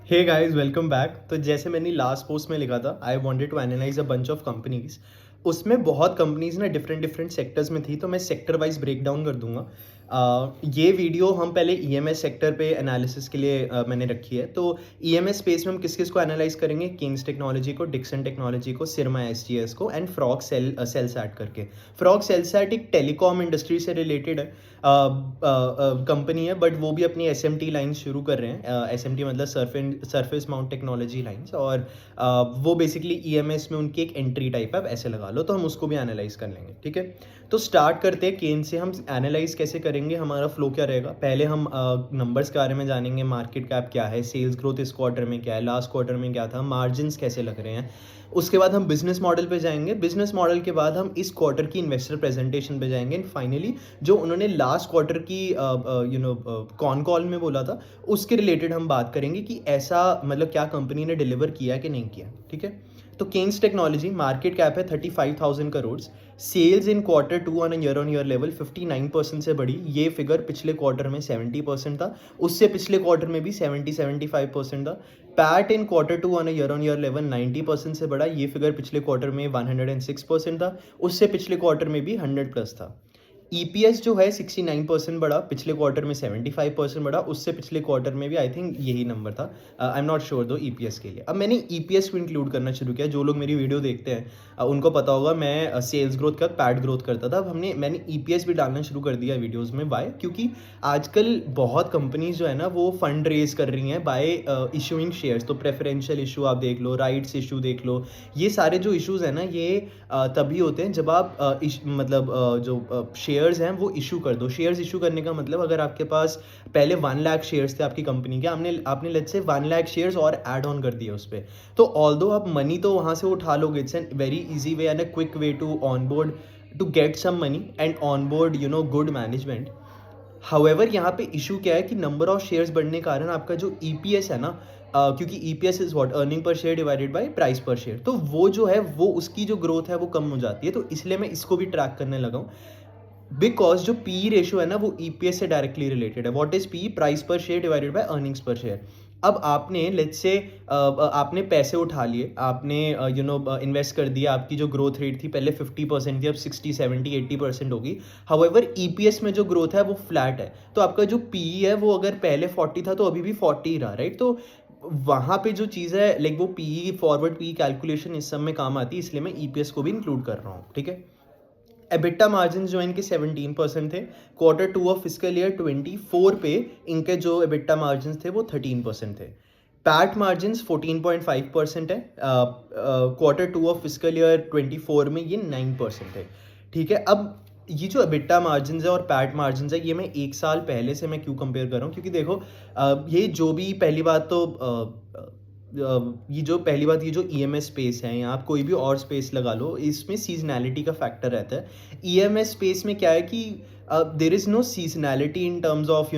Hey guys welcome back. तो जैसे मैंने लास्ट पोस्ट में लिखा था, I wanted to analyse a bunch of companies. उसमें बहुत कंपनीज ना डिफरेंट डिफरेंट सेक्टर्स में थी, तो मैं सेक्टर वाइज ब्रेक डाउन कर दूंगा। ये वीडियो हम पहले ईएमएस सेक्टर पे एनालिसिस के लिए मैंने रखी है। तो ईएमएस स्पेस में हम किस किस को एनालाइज करेंगे? किंग्स टेक्नोलॉजी को, डिक्सन टेक्नोलॉजी को, सिरमा एसजीएस को एंड फ्रॉग सेलसैट करके। फ्रॉग सेलसैट एक टेलीकॉम इंडस्ट्री से रिलेटेड है, कंपनी है, बट वो भी अपनी एसएमटी लाइन्स शुरू कर रहे हैं। एसएमटी मतलब सरफेस माउंट टेक्नोलॉजी लाइन्स, और वो बेसिकली ईएमएस में उनकी एक एंट्री टाइप है, अब ऐसे लगा लो। तो हम उसको भी एनालाइज कर लेंगे, ठीक है। तो स्टार्ट करते हैं केन से। हम एनालाइज कैसे करेंगे, हमारा फ्लो क्या रहेगा? पहले हम नंबर्स के बारे में जानेंगे, मार्केट कैप क्या है, सेल्स ग्रोथ इस क्वार्टर में क्या है, लास्ट क्वार्टर में क्या था, मार्जिन्स कैसे लग रहे हैं। उसके बाद हम बिजनेस मॉडल पे जाएंगे, बिजनेस मॉडल के बाद हम इस क्वार्टर की इन्वेस्टर प्रेजेंटेशन पे जाएंगे, एंड फाइनली जो उन्होंने लास्ट क्वार्टर की कॉन कॉल में बोला था, उसके रिलेटेड हम बात करेंगे कि ऐसा मतलब क्या कंपनी ने डिलीवर किया कि नहीं किया, ठीक है। तो केन्स टेक्नोलॉजी मार्केट कैप है 35,000 crore. Sales in quarter two on year level 59% से बढ़ी। ये फिगर पिछले क्वार्टर में 70% था, उससे पिछले क्वार्टर में भी 70-75% था। PAT in quarter two on year level 90% से बढ़ा। ये फिगर पिछले क्वार्टर में 106% था, उससे पिछले क्वार्टर में भी 100+ था। ईपीएस जो है 69% बढ़ा, पिछले क्वार्टर में 75% बढ़ा, उससे पिछले क्वार्टर में भी आई थिंक यही नंबर था। आई एम नॉट श्योर दो ईपीएस के लिए। अब मैंने ईपीएस को इंक्लूड करना शुरू किया। जो लोग मेरी वीडियो देखते हैं उनको पता होगा मैं सेल्स ग्रोथ का पैट ग्रोथ करता था। अब मैंने ईपीएस भी डालना शुरू कर दिया वीडियोज़ में। वाई? क्योंकि आजकल बहुत कंपनीज जो है ना वो फंड रेज कर रही हैं बाय इशूइंग शेयर्स। तो प्रेफरेंशियल इशू आप देख लो, राइट्स इशू देख लो, ये सारे जो इशूज़ हैं ना ये तभी होते हैं जब आप जो शेयर्स हैं वो इशू कर दो। शेयर्स इशू करने का मतलब, अगर आपके पास पहले 1 लाख शेयर्स थे आपकी कंपनी के, आपने लेट्स से 1 लाख शेयर्स और ऐड ऑन कर दिए उस पर, तो ऑल्दो आप मनी तो वहाँ से उठा लोगे, it's an very easy way and a quick way to on board, to get some money and on board good management. However यहाँ पे इशू क्या है कि नंबर ऑफ शेयर्स बढ़ने के कारण आपका जो ईपीएस है ना, क्योंकि EPS is what, earning per share divided by price पर शेयर, तो वो जो है वो उसकी जो ग्रोथ है वो कम हो जाती है। तो इसलिए मैं इसको भी ट्रैक करने लगा हूँ, बिकॉज जो पी रेशियो है ना वो ईपीएस से डायरेक्टली रिलेटेड है। What is P? प्राइस पर शेयर डिवाइडेड बाय अर्निंग्स पर शेयर। अब आपने लेट्स से आपने पैसे उठा लिए, आपने इन्वेस्ट कर दिया, आपकी जो ग्रोथ रेट थी पहले 50% थी, अब 60-70-80% होगी। हाउएवर ईपीएस में जो ग्रोथ है वो फ्लैट है, तो आपका जो पी है वो अगर पहले 40 था तो अभी भी 40 ही रहा, राइट। तो वहाँ पे जो चीज़ है लाइक वो पी, फॉरवर्ड पी कैलकुलेशन इस सब में काम आती है, इसलिए मैं ईपीएस को भी इंक्लूड कर रहा हूँ, ठीक है। एबिटा मार्जिन जो इनके 17% थे, quarter two of physical year 24 पे इनके जो एबिटा मार्जिन थे वो 13% थे। पैट मार्जिन 14.5% है, quarter two of physical year 24 में ये 9% है, ठीक है। अब ये जो एबिटा मार्जिन है और पैट मार्जिन है, ये मैं एक साल पहले से मैं क्यों कंपेयर कर रहा हूँ? क्योंकि देखो ये जो भी पहली बात तो ये जो ईएमएस स्पेस है, या आप कोई भी और स्पेस लगा लो, इसमें सीजनैलिटी का फैक्टर रहता है। ईएमएस स्पेस में क्या है कि there is no seasonality in terms of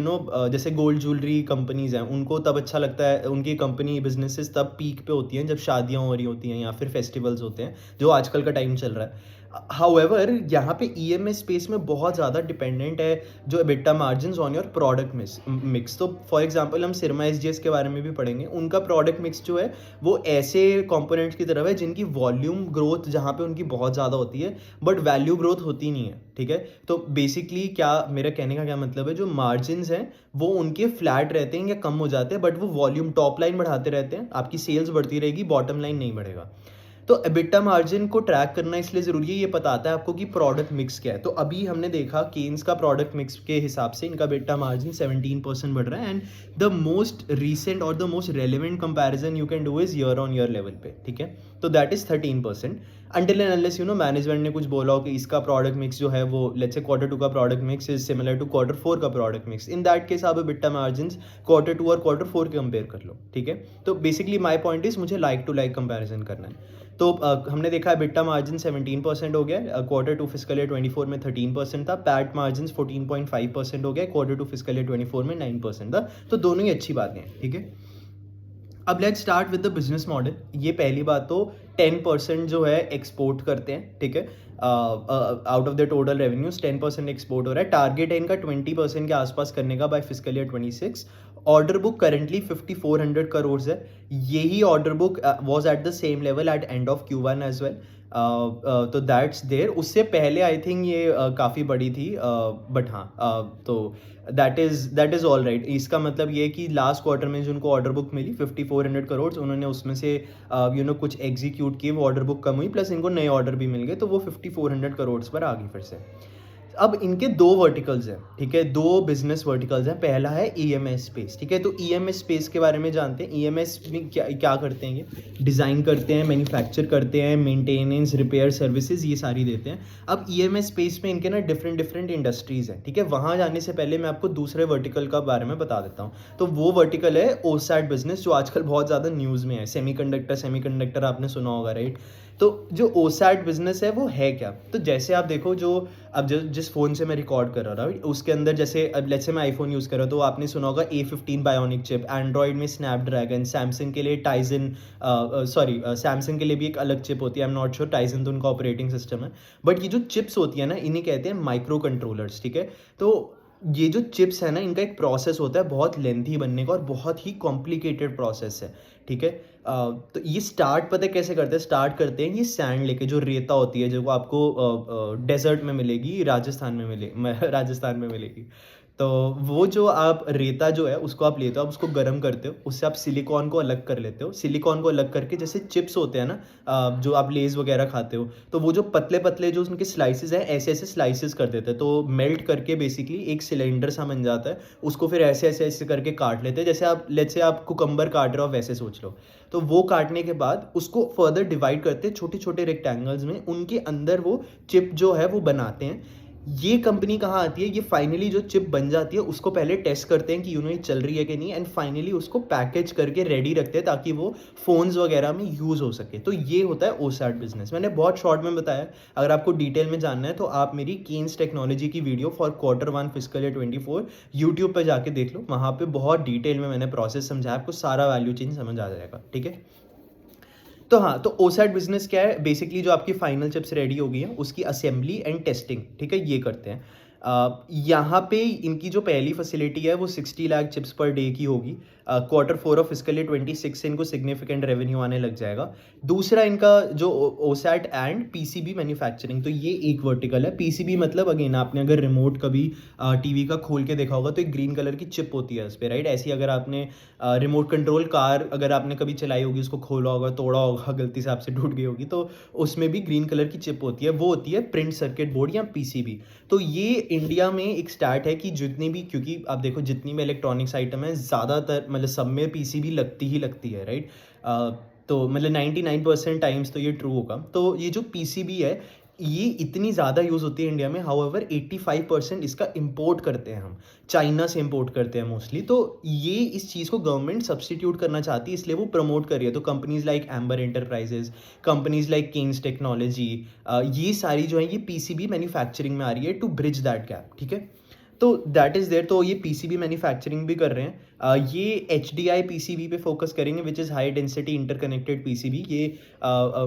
जैसे गोल्ड ज्वेलरी कंपनीज हैं, उनको तब अच्छा लगता है, उनकी कंपनी बिजनेसेस तब पीक पे होती हैं जब शादियाँ हो रही होती हैं या फिर फेस्टिवल्स होते हैं, जो आजकल का टाइम चल रहा है। हाउएवर यहाँ पे ईएमएस स्पेस में बहुत ज़्यादा डिपेंडेंट है जो EBITDA margin on your product mix. तो फॉर एग्जांपल हम सिरमा एसजीएस के बारे में भी पढ़ेंगे। उनका प्रोडक्ट मिक्स जो है वो ऐसे कंपोनेंट्स की तरफ है जिनकी वॉल्यूम ग्रोथ जहाँ पे उनकी बहुत ज़्यादा होती है बट वैल्यू ग्रोथ होती नहीं है, ठीक है। तो बेसिकली क्या मेरा कहने का क्या मतलब है, जो मार्जिन हैं वो उनके फ्लैट रहते हैं या कम हो जाते हैं, बट वो वॉल्यूम टॉप लाइन बढ़ाते रहते हैं, आपकी सेल्स बढ़ती रहेगी, बॉटम लाइन नहीं बढ़ेगा। तो एबिटा मार्जिन को ट्रैक करना इसलिए ज़रूरी है, ये बताता है आपको कि प्रोडक्ट मिक्स क्या है। तो अभी हमने देखा केन्स का प्रोडक्ट मिक्स के हिसाब से इनका एबिटा मार्जिन 17% बढ़ रहा है, एंड द मोस्ट रीसेंट और the most relevant comparison you can do is year on year level पे, ठीक है। तो that is 13%। Until and unless management ने कुछ बोला हो कि इसका प्रोडक्ट मिक्स जो है वो लेट्स से क्वार्टर टू का product mix is similar to quarter four का product mix, in that case आप एबिटा मार्जिन क्वार्टर टू और क्वार्टर फोर के कंपेयर कर लो, ठीक है। तो बेसिकली माई पॉइंट इज मुझे लाइक टू लाइक कंपेरिजन करना है। तो हमने देखा है बिट्टा मार्जिन 17% हो गया, क्वार्टर टू फिजिकल ईयर 24 में 13% था। पैट मार्जिन 14.5% हो गया, क्वार्टर टू फिजिकल ईयर 24 में 9% था। तो दोनों ही अच्छी बातें हैं, ठीक है। अब let's start with the business model. ये पहली बात तो 10% जो है एक्सपोर्ट करते हैं, ठीक है। Out of the total revenues 10% export हो रहा है। टारगेट है इनका 20% के आसपास करने का by physical year 26, order book currently 5400 crore है। यही order book was at the same level at end of Q1 as well. तो दैट्स देयर। उससे पहले आई थिंक ये काफ़ी बड़ी थी, बट हाँ, तो दैट इज़ ऑल राइट। इसका मतलब ये है कि लास्ट क्वार्टर में जो उनको ऑर्डर बुक मिली 5400 करोड़, उन्होंने उसमें से कुछ एग्जीक्यूट किए, वो ऑर्डर बुक कम हुई, प्लस इनको नए ऑर्डर भी मिल गए, तो वो 5400 करोड़ पर आ गई फिर से। अब इनके दो वर्टिकल्स हैं, ठीक है, दो बिजनेस वर्टिकल्स हैं। पहला है ईएमएस स्पेस, ठीक है। तो ईएमएस स्पेस के बारे में जानते हैं। ईएमएस में क्या क्या करते हैं, ये डिज़ाइन करते हैं, मैन्युफैक्चर करते हैं, मेंटेनेंस, रिपेयर सर्विसेज, ये सारी देते हैं। अब ईएमएस स्पेस में इनके ना डिफरेंट डिफरेंट इंडस्ट्रीज़ हैं, ठीक है। वहाँ जाने से पहले मैं आपको दूसरे वर्टिकल का बारे में बता देता हूँ। तो वो वर्टिकल है ओसैट बिजनेस, जो आजकल बहुत ज़्यादा न्यूज़ में है। सेमीकंडक्टर आपने सुना होगा, राइट। तो जो ओसैट बिजनेस है वो है क्या? तो जैसे आप देखो, जो अब जिस फ़ोन से मैं रिकॉर्ड कर रहा था, राइट, उसके अंदर जैसे अब लेट्स से मैं आईफोन यूज़ कर रहा हूँ, तो आपने सुना होगा A15 बायोनिक चिप, एंड्रॉयड में स्नैपड्रैगन, सैमसंग के लिए टाइजन, सैमसंग के लिए भी एक अलग चिप होती है, आई एम नॉट श्योर, टाइजन तो उनका ऑपरेटिंग सिस्टम है। बट ये जो चिप्स होती है ना, इन्हें कहते हैं माइक्रो कंट्रोलर्स, ठीक है। तो ये जो चिप्स है ना, इनका एक प्रोसेस होता है बहुत लेंथी बनने का, और बहुत ही कॉम्प्लिकेटेड प्रोसेस है, ठीक है। तो ये स्टार्ट पता है कैसे करते हैं? स्टार्ट करते हैं ये सैंड लेके, जो रेता होती है, जो आपको डेजर्ट में मिलेगी, राजस्थान में मिलेगी। तो वो जो आप रेता जो है उसको आप लेते हो, आप उसको गर्म करते हो, उससे आप सिलिकॉन को अलग कर लेते हो। सिलिकॉन को अलग करके, जैसे चिप्स होते हैं ना, जो आप लेज़ वगैरह खाते हो, तो वो जो पतले पतले जो उनके स्लाइसेस हैं, ऐसे ऐसे स्लाइसेस कर देते हैं, तो मेल्ट करके बेसिकली एक सिलेंडर सा बन जाता है। उसको फिर ऐसे ऐसे ऐसे करके काट लेते हैं, जैसे आप लेट्स से आप कुकम्बर काट रहे हो, वैसे सोच लो। तो वो काटने के बाद उसको फर्दर डिवाइड करते हैं छोटे छोटे रेक्टेंगल्स में, उनके अंदर वो चिप जो है वो बनाते हैं। ये कंपनी कहाँ आती है? ये फाइनली जो चिप बन जाती है उसको पहले टेस्ट करते हैं कि ये चल रही है कि नहीं, एंड फाइनली उसको पैकेज करके रेडी रखते हैं ताकि वो फ़ोन्स वगैरह में यूज़ हो सके। तो ये होता है ओसैट बिजनेस। मैंने बहुत शॉर्ट में बताया। अगर आपको डिटेल में जानना है तो आप मेरी केन्स टेक्नोलॉजी की video for Q1 physical year 24 YouTube पर जाके देख लो। वहाँ पे बहुत डिटेल में मैंने प्रोसेस समझाया, आपको सारा वैल्यू चेन समझ आ जाएगा, ठीक है। तो हाँ, तो ओसैट बिजनेस क्या है? बेसिकली जो आपकी फाइनल चिप्स रेडी हो गई है उसकी असेंबली एंड टेस्टिंग, ठीक है, ये करते हैं। यहाँ पे इनकी जो पहली फैसिलिटी है वो 60 लाख चिप्स पर डे की होगी। Q4 ऑफ फिजिकल ईयर 26 से इनको सिग्निफिकेंट रेवेन्यू आने लग जाएगा। दूसरा इनका जो ओसैट एंड पीसीबी मैन्युफैक्चरिंग, तो ये एक वर्टिकल है। पीसीबी मतलब अगेन, आपने अगर रिमोट कभी टीवी का खोल के देखा होगा तो एक ग्रीन कलर की चिप होती है उस पर, राइट। ऐसी अगर आपने रिमोट कंट्रोल कार अगर आपने कभी चलाई होगी, उसको खोला होगा, तोड़ा होगा, गलती से आपसे टूट गई होगी, तो उसमें भी ग्रीन कलर की चिप होती है, वो होती है प्रिंट सर्किट बोर्ड या पीसीबी। तो ये इंडिया में एक स्टार्ट है कि जितनी भी, क्योंकि आप देखो जितनी भी इलेक्ट्रॉनिक्स आइटम है, ज़्यादातर मतलब सब में पीसीबी लगती ही लगती है, राइट। तो मतलब 99% टाइम्स तो ये ट्रू होगा। तो ये जो पीसीबी है, ये इतनी ज़्यादा यूज़ होती है इंडिया में। हाउएवर 85% इसका इंपोर्ट करते हैं हम, चाइना से इंपोर्ट करते हैं मोस्टली। तो ये इस चीज़ को गवर्नमेंट सब्सटीट्यूट करना चाहती है, इसलिए वो प्रमोट कर रही है। तो companies like Amber Enterprises, companies like Kaynes Technology, ये सारी जो है ये पीसीबी मैन्युफैक्चरिंग में आ रही है टू ब्रिज दैट गैप, ठीक है। तो दैट इज़ देयर। तो ये पीसीबी मैन्युफैक्चरिंग भी कर रहे हैं। ये HDI पीसीबी पे फोकस करेंगे, which is high density interconnected PCB. ये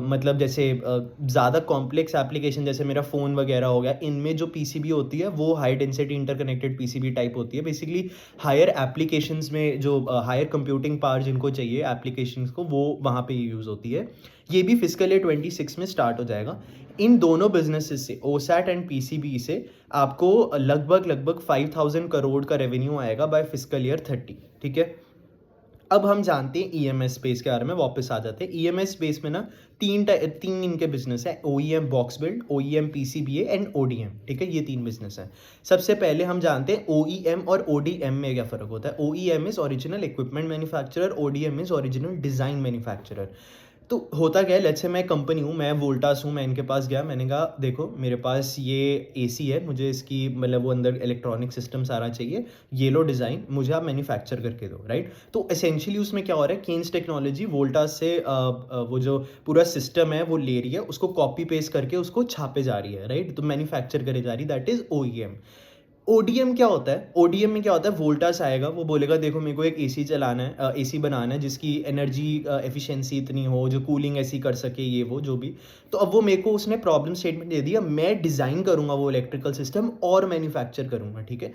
मतलब जैसे ज़्यादा कॉम्प्लेक्स एप्लीकेशन, जैसे मेरा फ़ोन वगैरह हो गया, इनमें जो पीसीबी होती है वो high density interconnected PCB type होती है। बेसिकली हायर एप्लीकेशंस में जो हायर कंप्यूटिंग पावर जिनको चाहिए एप्लीकेशंस को, वो वहाँ पे यूज़ होती है। ये भी फिजिकल ईयर 26 में स्टार्ट हो जाएगा। इन दोनों बिजनेसेस से, ओसैट एंड पीसीबी से, आपको लगभग 5000 करोड़ का रेवेन्यू आएगा बाय फिजिकल ईयर 30, ठीक है। अब हम जानते हैं ईएमएस स्पेस के बारे में, वापस आ जाते हैं। ईएमएस स्पेस में ना तीन इनके बिजनेस है, OEM box build, OEM PCBA and ODM, ठीक है। ये तीन बिजनेस है। सबसे पहले हम जानते हैं OEM और ODM में क्या फ़र्क होता है। OEM is original equipment manufacturer, ODM is original design manufacturer. तो होता क्या है, लेट्स से मैं कंपनी हूँ, मैं वोल्टास हूँ, मैं इनके पास गया, मैंने कहा देखो मेरे पास ये एसी है, मुझे इसकी मतलब वो अंदर इलेक्ट्रॉनिक सिस्टम सारा चाहिए, ये लो डिज़ाइन, मुझे आप मैन्युफैक्चर करके दो, राइट। तो एसेंशियली उसमें क्या हो रहा है, केन्स टेक्नोलॉजी वोल्टास से वो जो पूरा सिस्टम है वो ले रही है, उसको कॉपी पेस्ट करके उसको छापे जा रही है, राइट। तो मैन्युफैक्चर करे जा रही, दैट इज़ OEM। ODM क्या होता है? ODM में क्या होता है, वोल्टास आएगा, वो बोलेगा देखो मेरे को एक एसी चलाना है, एसी बनाना है जिसकी एनर्जी एफिशिएंसी इतनी हो, जो कूलिंग ऐसी कर सके, ये वो जो भी। तो अब वो मेरे को उसने प्रॉब्लम स्टेटमेंट दे दिया, मैं डिज़ाइन करूँगा वो इलेक्ट्रिकल सिस्टम और मैन्युफैक्चर करूँगा, ठीक है।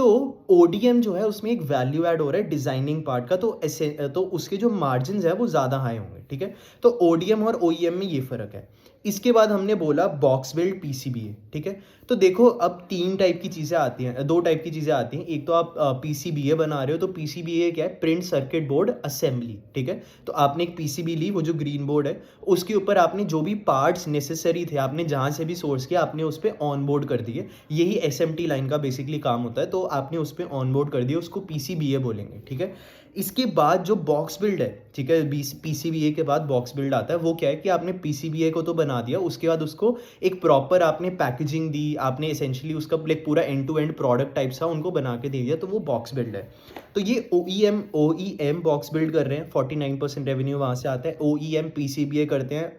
तो ओडीएम जो है उसमें एक वैल्यू ऐड हो रहा है डिज़ाइनिंग पार्ट का, तो ऐसे तो उसके जो मार्जिन्स है वो ज़्यादा हाई होंगे, ठीक है। तो ओडीएम और ओईएम में ये फ़र्क है। इसके बाद हमने बोला बॉक्स बिल्ड पीसीबीए, ठीक है। तो देखो अब 3 टाइप की चीज़ें आती हैं, 2 टाइप की चीज़ें आती हैं। एक तो आप पीसीबीए बना रहे हो, तो पीसीबीए क्या है, प्रिंट सर्किट बोर्ड असेंबली, ठीक है। तो आपने एक पीसीबी ली, वो जो ग्रीन बोर्ड है, उसके ऊपर आपने जो भी पार्ट्स नेसेसरी थे, आपने जहाँ से भी सोर्स किया, आपने उस पर ऑन बोर्ड कर दिए। यही एसएमटी लाइन का बेसिकली काम होता है। तो आपने उस पर ऑन बोर्ड कर दिया, उसको पीसीबीए बोलेंगे, ठीक है। इसके बाद जो बॉक्स बिल्ड है, ठीक है, पीसीबीए के बाद बॉक्स बिल्ड आता है। वो क्या है कि आपने पीसीबीए को तो बना दिया, उसके बाद उसको एक प्रॉपर आपने पैकेजिंग दी, आपने एसेंशियली उसका एक पूरा end to end product type सा उनको बना के दे दिया, तो वो बॉक्स बिल्ड है। तो ये ओईएम बॉक्स बिल्ड कर रहे हैं, 49% रेवेन्यू वहाँ से आता है। ओईएम पीसीबीए करते हैं,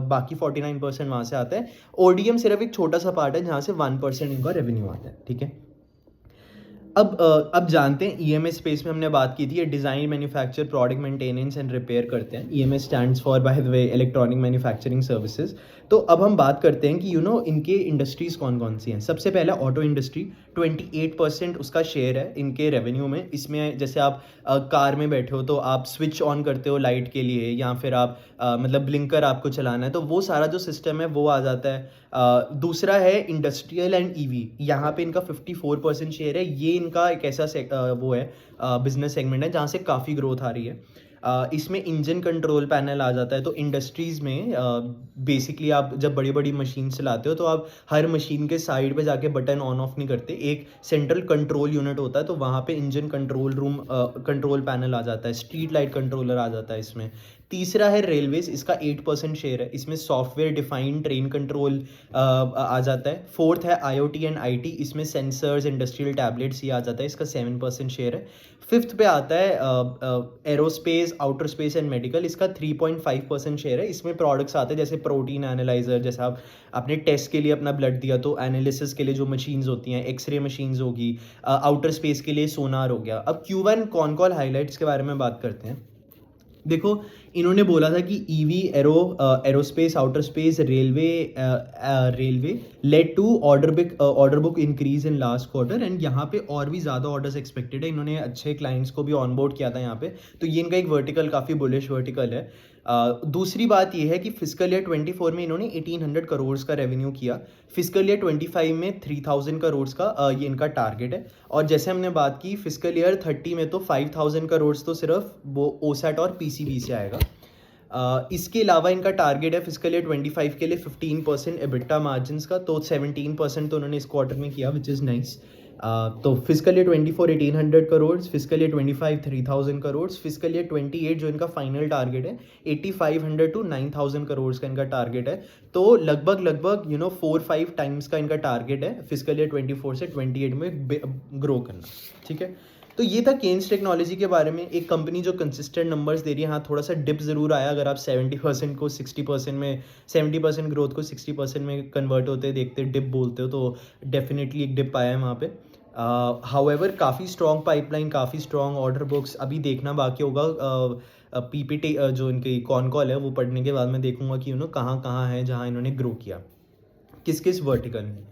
बाकी 49% वहाँ से आता है। ओडीएम सिर्फ एक छोटा सा पार्ट है जहाँ से 1% इनका रेवेन्यू आता है, ठीक है। अब जानते हैं ईएमएस स्पेस में हमने बात की थी, ये design, manufacture, product maintenance and repair करते हैं। EMS stands for, by the way, electronic manufacturing services. तो अब हम बात करते हैं कि इनके इंडस्ट्रीज़ कौन कौन सी हैं। सबसे पहला ऑटो इंडस्ट्री, 28% उसका शेयर है इनके रेवेन्यू में। इसमें जैसे आप कार में बैठे हो तो आप स्विच ऑन करते हो लाइट के लिए, या फिर आप मतलब ब्लिंकर आपको चलाना है, तो वो सारा जो सिस्टम है वो आ जाता है। दूसरा है इंडस्ट्रियल एंड ईवी, यहाँ पे इनका 54% शेयर है। ये इनका एक ऐसा वो है बिजनेस सेगमेंट है जहाँ से काफ़ी ग्रोथ आ रही है। इसमें इंजन कंट्रोल पैनल आ जाता है। तो इंडस्ट्रीज़ में बेसिकली आप जब बड़ी बड़ी मशीन चलाते हो तो आप हर मशीन के साइड पे जाके बटन ऑन ऑफ नहीं करते, एक सेंट्रल कंट्रोल यूनिट होता है, तो वहाँ पे engine control room control panel आ जाता है, स्ट्रीट लाइट कंट्रोलर आ जाता है इसमें। तीसरा है रेलवेज, इसका 8% शेयर है, इसमें सॉफ्टवेयर डिफाइंड ट्रेन कंट्रोल आ जाता है। फोर्थ है आईओटी एंड आईटी, इसमें सेंसर्स, इंडस्ट्रियल टैबलेट्स ये आ जाता है, इसका 7% शेयर है। फिफ्थ पे आता है aerospace, outer space and medical, इसका 3.5% शेयर है। इसमें प्रोडक्ट्स आते हैं जैसे प्रोटीन एनालाइजर, जैसे आप अपने टेस्ट के लिए अपना ब्लड दिया तो एनालिसिस के लिए जो मशीन्स होती हैं, एक्सरे मशीन्स होगी, आउटर स्पेस के लिए सोनार हो गया। अब Q1 कौन कौन हाईलाइट्स के बारे में बात करते हैं। देखो इन्होंने बोला था कि EV, aerospace, outer space, railway led to order book increase in last quarter, and यहाँ पे और भी ज़्यादा ऑर्डर्स एक्सपेक्टेड है। इन्होंने अच्छे क्लाइंट्स को भी ऑनबोर्ड किया था यहाँ पे, तो ये इनका एक वर्टिकल काफ़ी बुलिश वर्टिकल है। दूसरी बात ये है कि फिजिकल ईयर 24 में इन्होंने 1800 करोड़ का रेवेन्यू किया, फिजिकल ईयर 25 में 3000 करोड़ का ये इनका टारगेट है। और जैसे हमने बात की फिजिकल ईयर 30 में तो 5000 करोड़ तो सिर्फ वो ओसैट और पीसीबी से आएगा। इसके अलावा इनका टारगेट है फिजिकल ईयर 25 के लिए 15% एबिटा मार्जिन्स का, तो 17% तो उन्होंने इस क्वार्टर में किया, विच इज़ नाइस। तो physical year 24 1800 crore, physical year 25 3000 crore, physical year 28 जो इनका फाइनल टारगेट है 8500 to 9000 करोड़ का इनका टारगेट है। तो लगभग 4-5 टाइम्स का इनका टारगेट है फिजिकल ईयर 24 से 28 में ग्रो करना, ठीक है। तो ये था केन्स टेक्नोलॉजी के बारे में, एक कंपनी जो कंसिस्टेंट नंबर्स दे रही है। हाँ, थोड़ा सा डिप ज़रूर आया, अगर आप 70% को 60% में, 70% ग्रोथ को 60% में कन्वर्ट होते देखते डिप बोलते हो, तो डेफिनेटली एक डिप आया है वहाँ पे। हाउएवर काफ़ी स्ट्रॉन्ग पाइपलाइन, काफ़ी स्ट्रॉन्ग ऑर्डर बुक्स, अभी देखना बाकी होगा। पीपीटी जो इनकी कॉन कॉल है वो पढ़ने के बाद मैं देखूंगा कि कहाँ कहाँ है जहाँ इन्होंने ग्रो किया, किस किस वर्टिकल में।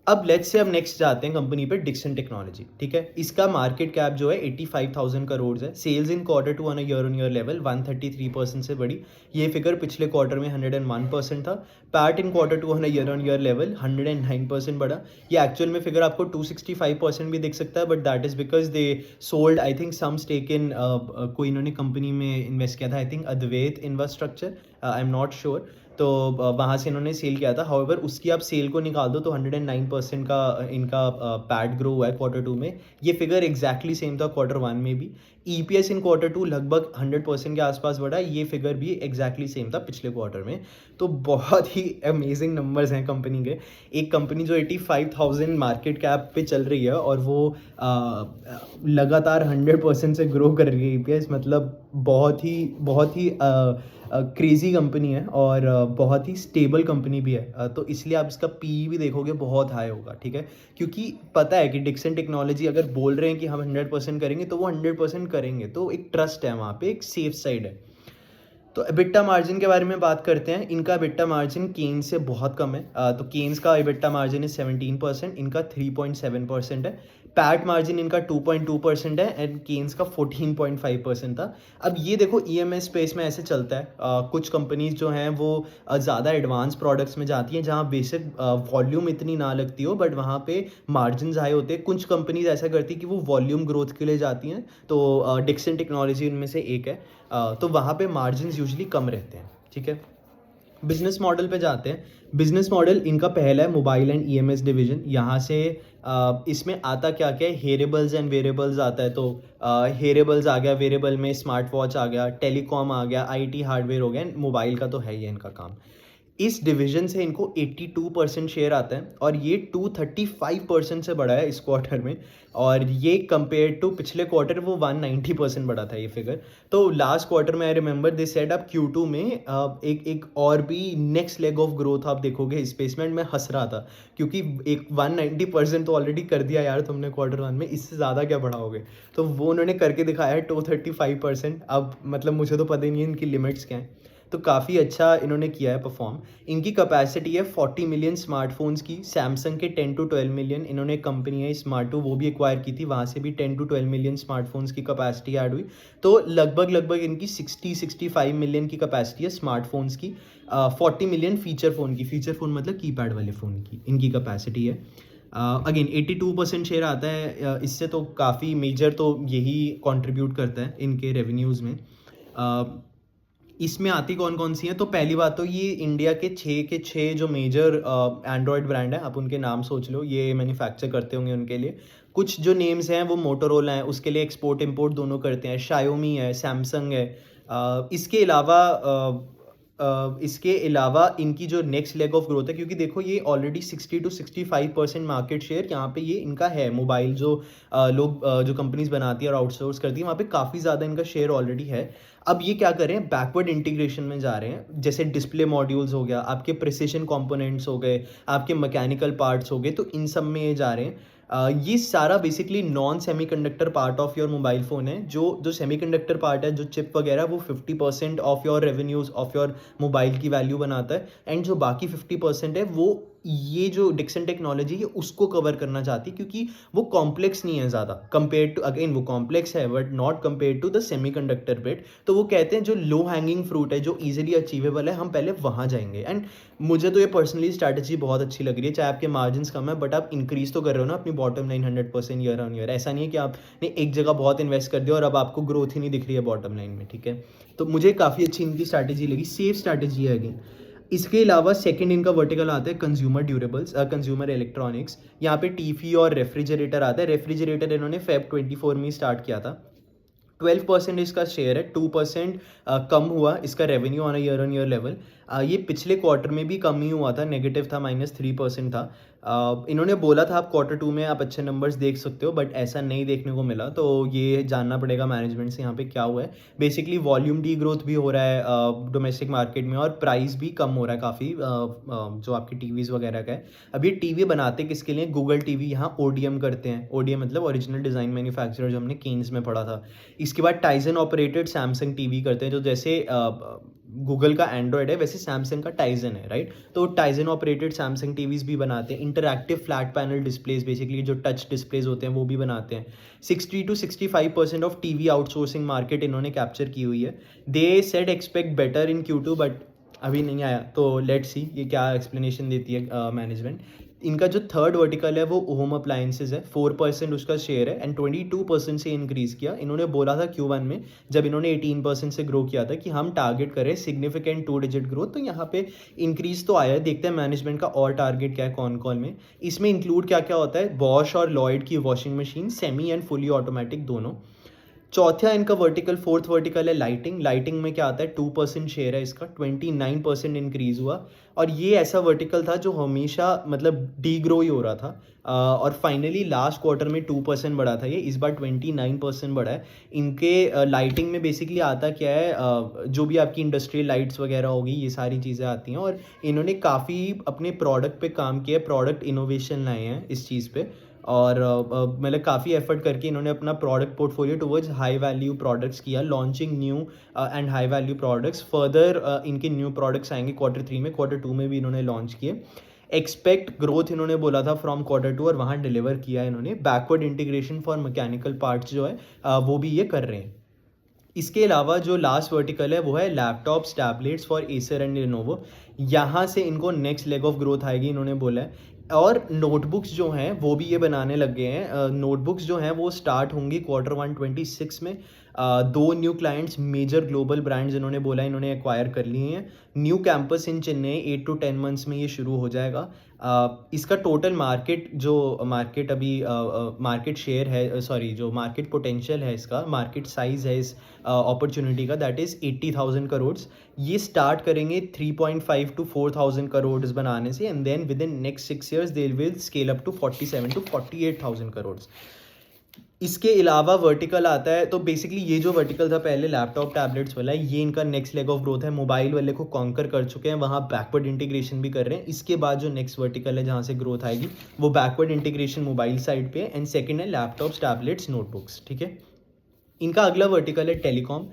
अब लेट्स से अब नेक्स्ट जाते हैं कंपनी पे, डिक्सन टेक्नोलॉजी, ठीक है। इसका मार्केट कैप जो है 85,000 करोड़ है। Sales in quarter 2 on year level 133% से बढ़ी, ये फिगर पिछले क्वार्टर में 101% था। PAT in quarter 2 on year level 109% बढ़ा। ये एक्चुअल में फिगर आपको 265% भी दिख सकता है, but that is because they sold I think some stake in, कोई इन्होंने कंपनी में इन्वेस्ट किया था, I think Advait Infrastructure, I am not sure. तो वहाँ से इन्होंने सेल किया था। हाउएवर उसकी आप सेल को निकाल दो तो 109% का इनका पैट ग्रो हुआ है क्वार्टर 2 में। ये फिगर एग्जैक्टली सेम था क्वार्टर 1 में भी। ईपीएस इन क्वार्टर 2 लगभग 100% के आसपास बढ़ा, ये फिगर भी एग्जैक्टली सेम था पिछले क्वार्टर में। तो बहुत ही अमेजिंग नंबर्स हैं कंपनी के। एक कंपनी जो 85,000 मार्केट कैप पे चल रही है और वो लगातार 100% से ग्रो कर रही है ईपीएस, मतलब बहुत ही क्रेजी कंपनी है और बहुत ही स्टेबल कंपनी भी है। तो इसलिए आप इसका पी भी देखोगे बहुत हाई होगा, ठीक है, क्योंकि पता है कि डिक्सन टेक्नोलॉजी अगर बोल रहे हैं कि हम 100% करेंगे तो वो 100% करेंगे, तो एक ट्रस्ट है वहाँ पे, एक सेफ साइड है। तो एबिटा मार्जिन के बारे में बात करते हैं। इनका एबिटा मार्जिन केन्स से बहुत कम है। तो केन्स का एबिटा मार्जिन है 17%, इनका 3.7% है। पैट मार्जिन इनका 2.2% है एंड केन्स का 14.5% था। अब ये देखो ईएमएस स्पेस में ऐसे चलता है। कुछ कंपनीज जो हैं वो ज़्यादा एडवांस प्रोडक्ट्स में जाती हैं जहाँ बेसिक वॉल्यूम इतनी ना लगती हो, बट वहाँ पे मार्जिन हाई होते हैं। कुछ कंपनीज ऐसा करती है कि वो वॉल्यूम ग्रोथ के लिए जाती हैं, तो डिक्सन टेक्नोलॉजी उनमें से एक है। तो वहाँ पे मार्जिन्स यूजुअली कम रहते हैं, ठीक है। बिजनेस मॉडल पे जाते हैं। बिजनेस मॉडल इनका पहला है मोबाइल एंड ईएमएस डिवीजन। यहाँ से इसमें आता क्या क्या है, हेरेबल्स एंड वेरेबल्स आता है। तो हेरेबल्स आ गया, वेरेबल में स्मार्ट वॉच आ गया, टेलीकॉम आ गया, आईटी हार्डवेयर हो गया, मोबाइल का तो है ही है इनका काम। इस डिवीजन से इनको 82% शेयर आता है और ये 235% से बढ़ा है इस क्वार्टर में। और ये कंपेयर टू पिछले क्वार्टर वो 190% बढ़ा था ये फिगर। तो लास्ट क्वार्टर में आई रिमेंबर दिस सेड अब Q2 में एक और भी नेक्स्ट लेग ऑफ ग्रोथ आप देखोगे इस स्पेस में। मैं हंस रहा था क्योंकि एक 190% तो ऑलरेडी कर दिया यार तुमने क्वार्टर 1 में, इससे ज़्यादा क्या बढ़ाओगे। तो वो उन्होंने करके दिखाया है 235%। अब मतलब मुझे तो पता ही नहीं है इनकी लिमिट्स क्या हैं। तो काफ़ी अच्छा इन्होंने किया है परफॉर्म। इनकी कैपेसिटी है 40 मिलियन स्मार्टफोन्स की। सैमसंग के 10 to 12 मिलियन, इन्होंने कंपनी है स्मार्टो वो भी एक्वायर की थी, वहाँ से भी 10 to 12 मिलियन स्मार्टफोन्स की कैपेसिटी ऐड हुई। तो लगभग इनकी 65 मिलियन की कैपेसिटी है स्मार्टफोन्स की। 40 मिलियन फीचर फ़ोन की, फीचर फ़ोन मतलब कीपैड वाले फ़ोन की इनकी कैपेसिटी है। अगेन 82% शेयर आता है। इससे तो काफ़ी मेजर तो यही कंट्रीब्यूट करता है इनके रेवेन्यूज़ में। इसमें आती कौन कौन सी हैं, तो पहली बात तो ये इंडिया के छः जो मेजर एंड्रॉयड ब्रांड हैं, आप उनके नाम सोच लो, ये मैन्युफैक्चर करते होंगे उनके लिए। कुछ जो नेम्स हैं वो मोटोरोला हैं, उसके लिए एक्सपोर्ट इंपोर्ट दोनों करते हैं। शायोमी है, सैमसंग है। इसके अलावा इनकी जो नेक्स्ट लेग ऑफ ग्रोथ है, क्योंकि देखो ये ऑलरेडी 60 to 65% मार्केट शेयर यहाँ पे ये इनका है। मोबाइल जो जो कंपनीज बनाती है और आउटसोर्स करती है वहाँ पे काफ़ी ज़्यादा इनका शेयर ऑलरेडी है। अब ये क्या कर रहे हैं, बैकवर्ड इंटीग्रेशन में जा रहे हैं। जैसे डिस्प्ले मॉड्यूल्स हो गया, आपके प्रिसिशन कंपोनेंट्स हो गए, आपके मैकेनिकल पार्ट्स हो गए, तो इन सब में ये जा रहे हैं। ये सारा basically non semiconductor part of your mobile phone है। जो सेमीकंडक्टर पार्ट है, जो चिप वगैरह, वो 50% of your revenues of your mobile की वैल्यू बनाता है। एंड जो बाकी 50% है वो ये जो डिक्सन टेक्नोलॉजी है उसको कवर करना चाहती है, क्योंकि वो कॉम्प्लेक्स नहीं है ज़्यादा कंपेयर टू, अगेन वो कॉम्प्लेक्स है but not compare to the semiconductor bit. तो वो कहते हैं जो लो हैंगिंग फ्रूट है, जो ईजिली अचीवेबल है, हम पहले वहाँ जाएंगे। एंड मुझे तो ये पर्सनली स्ट्रैटेजी बहुत अच्छी लग रही है। चाहे आपके मार्जिन कम है बट आप इंक्रीज तो कर रहे हो ना अपनी bottom line 100% year on year. ऐसा नहीं है कि आपने एक जगह बहुत इन्वेस्ट कर दिया और अब आपको ग्रोथ ही नहीं दिख रही है बॉटम लाइन में, ठीक है। तो मुझे काफ़ी अच्छी इनकी स्ट्रैटेजी लगी, सेफ स्ट्रैटेजी है अगेन। इसके अलावा सेकंड इनका वर्टिकल आता है कंज्यूमर ड्यूरेबल्स, कंज्यूमर इलेक्ट्रॉनिक्स। यहाँ पे टीवी और रेफ्रिजरेटर आता है। रेफ्रिजरेटर इन्होंने फेब 24 में स्टार्ट किया था। 12% इसका शेयर है, 2% कम हुआ इसका revenue on year on year level. ये पिछले क्वार्टर में भी कम ही हुआ था, नेगेटिव था, -3% था। इन्होंने बोला था आप Q2 में आप अच्छे नंबर्स देख सकते हो, बट ऐसा नहीं देखने को मिला। तो ये जानना पड़ेगा मैनेजमेंट से यहाँ पे क्या हुआ है। बेसिकली वॉल्यूम डी ग्रोथ भी हो रहा है डोमेस्टिक मार्केट में, और प्राइस भी कम हो रहा है काफ़ी जो आपकी टीवीज़ वगैरह का है। अब ये टीवी बनाते किसके लिए, गूगल टीवी यहाँ ODM करते हैं। ODM मतलब ओरिजिनल डिज़ाइन मैन्युफैक्चरर, जो हमने केन्स में पढ़ा था। इसके बाद टाइजन ऑपरेटेड सैमसंग टीवी करते हैं, जो जैसे गूगल का एंड्रॉयड है वैसे सैमसंग का टाइजन है, राइट। तो टाइजन ऑपरेटेड सैमसंग टीवीज़ भी बनाते हैं। Interactive flat panel displays, basically जो टच डिस्प्लेज होते हैं वो भी बनाते हैं। 60 to 65% of TV outsourcing market इन्होंने कैप्चर की हुई है। They said expect better in Q2 but अभी नहीं आया, तो लेट्स सी ये क्या एक्सप्लेनेशन देती है मैनेजमेंट। इनका जो थर्ड वर्टिकल है वो होम अप्लायंसेज है, 4% उसका शेयर है एंड 22% से इंक्रीज़ किया। इन्होंने बोला था Q1 में, जब इन्होंने 18% से ग्रो किया था, कि हम टारगेट करें सिग्निफिकेंट 2 डिजिट ग्रोथ। तो यहाँ पे इंक्रीज़ तो आया है। देखते हैं मैनेजमेंट का और टारगेट क्या है कौन कॉल में। इसमें इंक्लूड क्या क्या होता है, बॉश और लॉयड की washing machine, semi and fully automatic दोनों। चौथा इनका वर्टिकल, फोर्थ वर्टिकल है लाइटिंग। लाइटिंग में क्या आता है, 2% शेयर है इसका, 29% इंक्रीज़ हुआ। और ये ऐसा वर्टिकल था जो हमेशा मतलब डी ग्रो ही हो रहा था, और फाइनली लास्ट क्वार्टर में 2% बढ़ा था ये, इस बार 29% बढ़ा है। इनके लाइटिंग में बेसिकली आता क्या है, जो भी आपकी इंडस्ट्रियल लाइट्स वगैरह होगी, ये सारी चीज़ें आती हैं। और इन्होंने काफ़ी अपने प्रोडक्ट पे काम किया है, प्रोडक्ट इनोवेशन लाए हैं इस चीज़ पे। और मतलब काफ़ी एफर्ट करके इन्होंने अपना product portfolio towards high value products किया, launching new and high value products. Further इनके न्यू प्रोडक्ट्स आएंगे Q3 में, Q2 में भी इन्होंने लॉन्च किए। एक्सपेक्ट ग्रोथ इन्होंने बोला था फ्रॉम Q2 और वहाँ डिलीवर किया इन्होंने। Backward integration for mechanical parts जो है वो भी ये कर रहे हैं। इसके अलावा जो लास्ट वर्टिकल है वो है laptops tablets for Acer and Lenovo. यहाँ से इनको नेक्स्ट लेग ऑफ ग्रोथ आएगी इन्होंने बोला है। और नोटबुक्स जो हैं वो भी ये बनाने लग गए हैं। नोटबुक्स जो हैं वो स्टार्ट होंगी Q1 26 में। दो new clients major global brands इन्होंने बोला इन्होंने एक्वायर कर लिए हैं। New campus in Chennai 8 to 10 months में ये शुरू हो जाएगा। इसका टोटल मार्केट अभी मार्केट शेयर है, सॉरी जो मार्केट पोटेंशियल है, इसका मार्केट साइज है इस अपॉर्चुनिटी का, दैट इज़ 80,000 करोड़। ये स्टार्ट करेंगे 3.5 to 4,000 करोड़ बनाने से, and then with in next 6 years they will scale up to 47 to 48,000 crore. इसके अलावा वर्टिकल आता है, तो बेसिकली ये जो वर्टिकल था पहले लैपटॉप टैबलेट्स वाला है, ये इनका नेक्स्ट लेग ऑफ ग्रोथ है। मोबाइल वाले को कॉन्कर कर चुके हैं, वहाँ बैकवर्ड इंटीग्रेशन भी कर रहे हैं। इसके बाद जो नेक्स्ट वर्टिकल है जहाँ से ग्रोथ आएगी वो बैकवर्ड इंटीग्रेशन मोबाइल साइड पे है, एंड सेकंड है लैपटॉप्स टैबलेट्स नोटबुक्स। ठीक है, इनका अगला वर्टिकल है टेलीकॉम।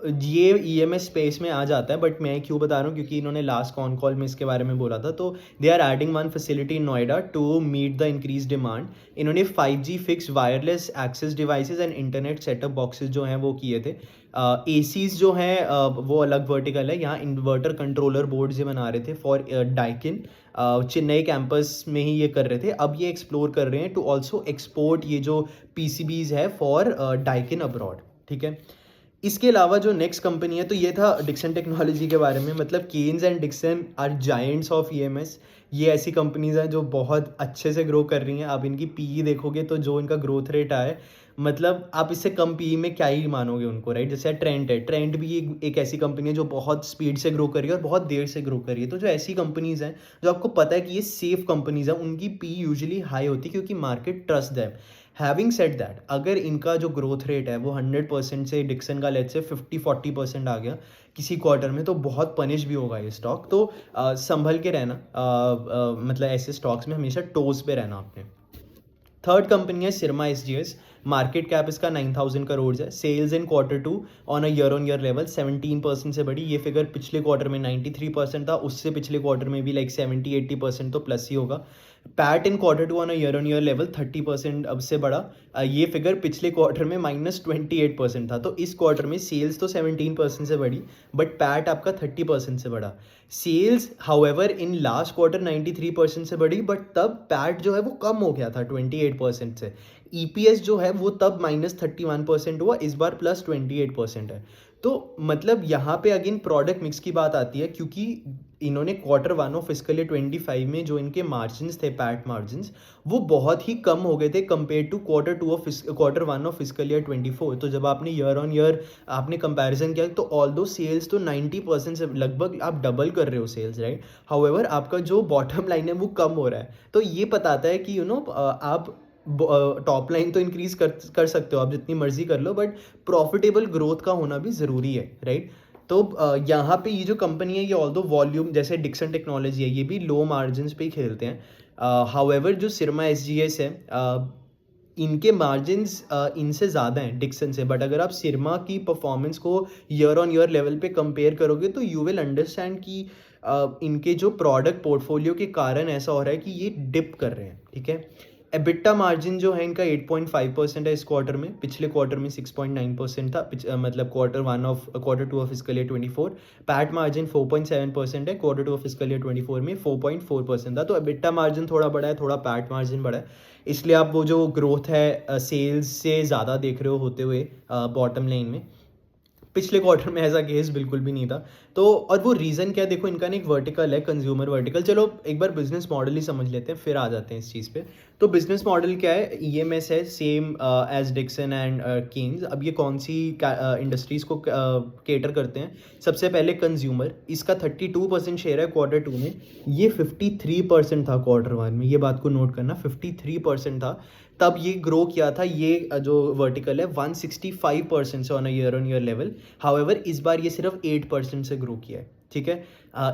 ये EMS स्पेस में आ जाता है, बट मैं क्यों बता रहा हूँ क्योंकि इन्होंने लास्ट कॉन कॉल में इसके बारे में बोला था। तो they are adding one facility in Noida to meet the increase demand. इन्होंने 5G fix wireless access devices and internet setup boxes जो हैं वो किए थे। ACs जो हैं वो अलग वर्टिकल है। यहाँ इन्वर्टर कंट्रोलर बोर्ड ये बना रहे थे फॉर डाइकिन। चेन्नई कैंपस में ही ये कर रहे थे, अब ये एक्सप्लोर कर रहे हैं टू ऑल्सो एक्सपोर्ट ये जो PCBs है फॉर डाइकिन अब्रॉड। ठीक है, इसके अलावा जो नेक्स्ट कंपनी है, तो ये था डिक्सन टेक्नोलॉजी के बारे में। मतलब Kaynes and Dixon are giants of EMS। ये ऐसी कंपनीज हैं जो बहुत अच्छे से ग्रो कर रही हैं। आप इनकी PE देखोगे तो जो इनका ग्रोथ रेट आए, मतलब आप इससे कम PE में क्या ही मानोगे उनको, राइट। जैसे ट्रेंड है, ट्रेंड भी एक ऐसी कंपनी है जो बहुत स्पीड से ग्रो कर रही है और बहुत देर से ग्रो कर रही है। तो जो ऐसी कंपनीज हैं जो आपको पता है कि ये सेफ कंपनीज हैं, उनकी PE यूजुअली हाई होती है क्योंकि market trust them. Having said that, अगर इनका जो ग्रोथ रेट है वो 100% से डिक्सन का लेट्स से 50-40% आ गया किसी क्वार्टर में, तो बहुत पनिश भी होगा ये स्टॉक। तो संभल के रहना, मतलब ऐसे स्टॉक्स में हमेशा टोज पे रहना आपने। थर्ड कंपनी है सिरमा SGS। मार्केट कैप इसका 9,000 करोड़ है। Sales in Q2 on a year on year level 17% से बढ़ी। ये फिगर पिछले क्वार्टर में 93% था, उससे पिछले क्वार्टर में भी लाइक 70-80% तो प्लस ही होगा। PAT in Q2 on a year on year level 30% अब से बढ़ा। ये फिगर पिछले क्वार्टर में -28% था। तो इस क्वार्टर में सेल्स तो 17% से बढ़ी, बट पैट आपका 30% से बढ़ा। Sales however in last quarter 93% से बढ़ी, बट तब पैट जो है वो कम हो गया था 28% से। EPS जो है वो तब -31% हुआ, इस बार +28% है। तो मतलब यहाँ पे अगेन प्रोडक्ट मिक्स की बात आती है, क्योंकि इन्होंने Q1 ऑफ फिस्कल ईयर 25 में जो इनके मार्जिन्स थे, पैट मार्जिन्स, वो बहुत ही कम हो गए थे compare to Q1 of physical year 24। तो जब आपने ईयर ऑन ईयर आपने कंपैरिजन किया तो ऑल्दो सेल्स तो 90% से लगभग आप डबल कर रहे हो सेल्स, राइट। हाउएवर आपका जो बॉटम लाइन है वो कम हो रहा है। तो ये बताता है कि आप टॉप लाइन तो इंक्रीज कर सकते हो आप जितनी मर्जी कर लो, बट प्रॉफिटेबल ग्रोथ का होना भी ज़रूरी है, राइट। तो यहाँ पे ये जो कंपनी है ये ऑल्दो वॉल्यूम जैसे डिक्सन टेक्नोलॉजी है, ये भी लो मार्जिन्स पे ही खेलते हैं। हाउएवर जो सिरमा SGS है, इनके मार्जिन्स इनसे ज़्यादा हैं डिक्सन से, बट अगर आप सिरमा की परफॉर्मेंस को ईयर ऑन ईयर लेवल पे कंपेयर करोगे तो यू विल अंडरस्टैंड कि इनके जो प्रोडक्ट पोर्टफोलियो के कारण ऐसा हो रहा है कि ये डिप कर रहे हैं। ठीक है, EBITDA मार्जिन जो है इनका 8.5% है इस क्वार्टर में, पिछले क्वार्टर में 6.9% था, मतलब Q2 of physical year 24। PAT margin 4.7% है, Q2 ऑफ फिस्कल ईयर 24 में 4.4% था। तो EBITDA मार्जिन थोड़ा बड़ा है, थोड़ा पैट मार्जिन बड़ा है, इसलिए आप वो जो ग्रोथ है सेल्स से ज़्यादा देख रहे हो होते हुए बॉटम लाइन में। पिछले क्वार्टर में ऐसा केस बिल्कुल भी नहीं था। तो और वो रीज़न क्या है, देखो इनका एक वर्टिकल है कंज्यूमर वर्टिकल। चलो एक बार बिजनेस मॉडल ही समझ लेते हैं, फिर आ जाते हैं इस चीज़ पे। तो बिजनेस मॉडल क्या है, EMS है same as Dixon and Kaynes. अब ये कौन सी इंडस्ट्रीज़ को केटर करते हैं। सबसे पहले कंज्यूमर, इसका 32% शेयर है Q2 में, ये 53% था Q1 में। ये बात को नोट करना, 53% था तब ये ग्रो किया था। ये जो वर्टिकल है 165% से on a year on year level. However इस बार ये सिर्फ 8% से ग्रो किया है। ठीक है।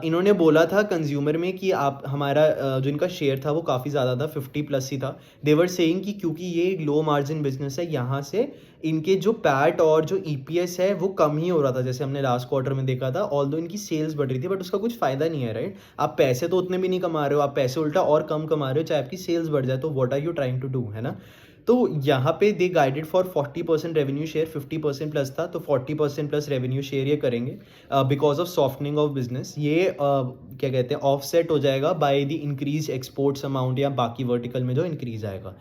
इन्होंने बोला था कंज्यूमर में कि आप हमारा जो इनका शेयर था वो काफ़ी ज़्यादा था, 50 प्लस ही था। देवर सेइंग कि क्योंकि ये एक लो मार्जिन बिजनेस है, यहाँ से इनके जो पैट और जो ईपीएस है वो कम ही हो रहा था, जैसे हमने लास्ट क्वार्टर में देखा था। ऑल्दो इनकी सेल्स बढ़ रही थी, बट उसका कुछ फ़ायदा नहीं है, राइट। आप पैसे तो उतने भी नहीं कमा रहे हो, आप पैसे उल्टा और कम कमा रहे हो, चाहे आपकी सेल्स बढ़ जाए। तो what are you trying to do, है ना। तो यहाँ पे they guided for 40% revenue share, 50% plus था, तो 40% प्लस रेवेन्यू शेयर ये करेंगे because of softening of business. ये क्या कहते हैं, ऑफसेट हो जाएगा by the increase exports amount या बाकी वर्टिकल में जो इंक्रीज आएगा।